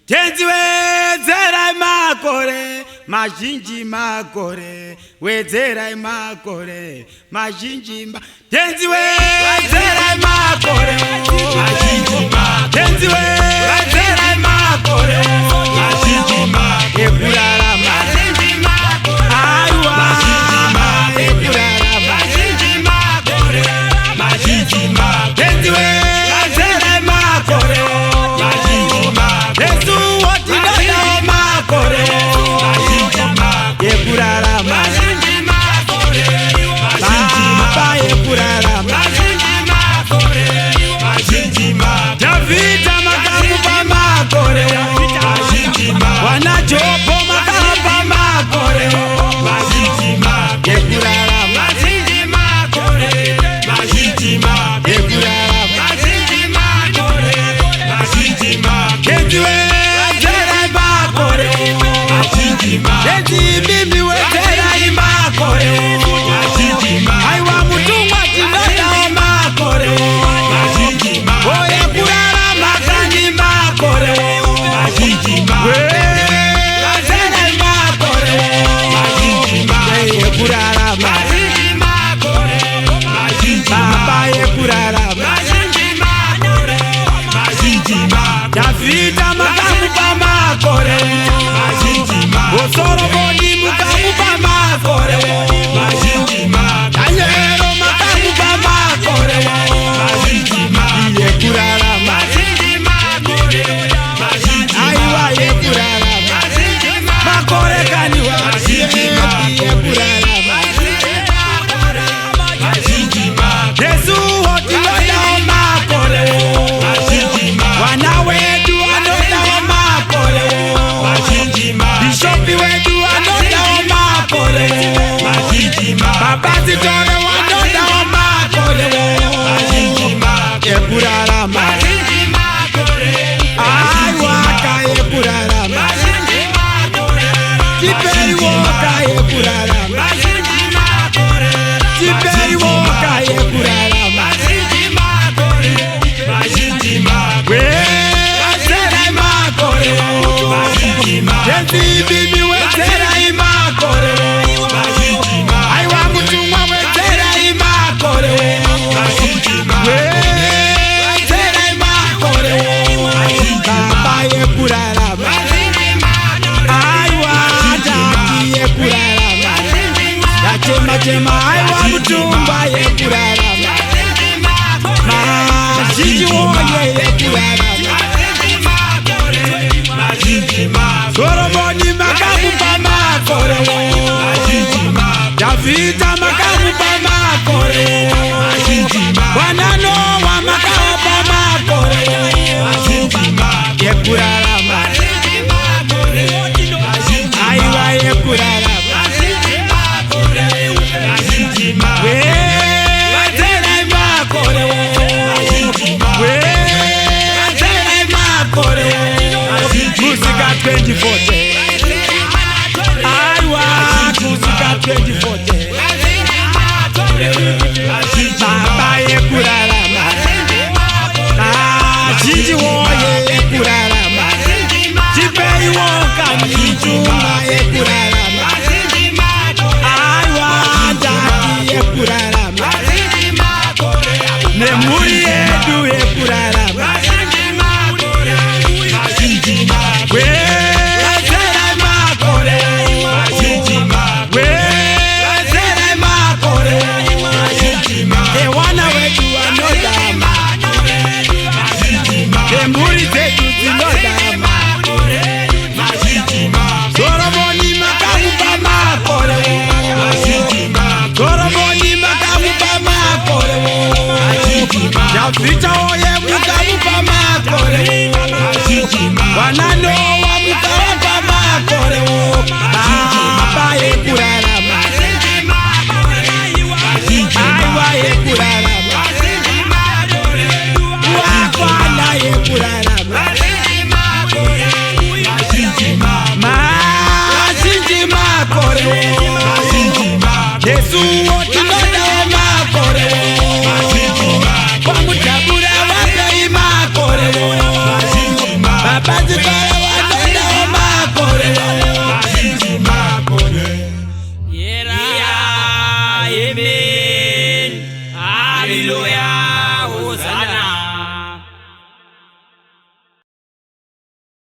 Tenzi wedzera makore mazhinji makore wedzera makore mazhinji tenzi wedzera makore mazhinji tenzi wedzera makore mazhinji ekurara mazhinji aiwa ekurara mazhinji makore mazhinji tenzi wedzera makore mazhinji Yesu otidada makore ekurara mazhinji makore baba ekurara mazhinji makore mazhinji David makamupa makore mazhinji wana Jobo makamupa makore mazhinji ekurara mazhinji makore mazhinji ekurara mazhinji makore mazhinji Kenzi wedzera makore mazhinji Kenzi mimi wedzera makore mazhinji aiwa mutumwa tinoda makore mazhinji oye kurara makani makore mazhinji wedzera makore mazhinji kurara mazhinji makore mazhinji baba yekurara mazhinji makore mazhinji David makamupa makore mazhinji Solomoni mukamupa makore mazhinji Danielo makamupa makore mazhinji yekurara mazhinji aiwa yekurara mazhinji makore kaniwa mazhinji yekurara mazhinji Yesu otiloda makore mazhinji wana wedu anoda makore mazhinji Bishopi wedu anoda makore mazhinji baba zitore wanoda makore mazhinji ekurara mazhinji aiwa ka ekurara mazhinji tiperi woka ekurara mazhinji tiperi woka ekurara mazhinji wedzera makore tenzi bibi wedzera makore aiwa mutumwa wedzera makore wedzera makore baba yekurara aiwa daki yekurara yachema aiwa mutumwa yekurara mazhinji woye yekurara Solomoni makamupa makore David makamupa makore Bwana Noa makamupa makore yekurara aiwa yekurara wedzera makore wedzera makore Musica 2040 aiwa Musica 2040 baba yekurara mazhinji woye yekurara tipei woka mitumba yekurara aiwa ndaki yekurara nemhuri yedu yekurara wedzera makore wedzera makore ewana wedu anodama emhuri dzedu dzinodama Solomoni makamupa makore Solomoni makamupa makore David oye mukamupa makore Bwana Noa mukamupa makore baba yekurara aiwa yekurara wakwana yekurara mazhinji makore Yesu otinoda makore wamudabura wapei makore baba zikora kórè. Àṣìṣe máa kórè. Yera, yeme.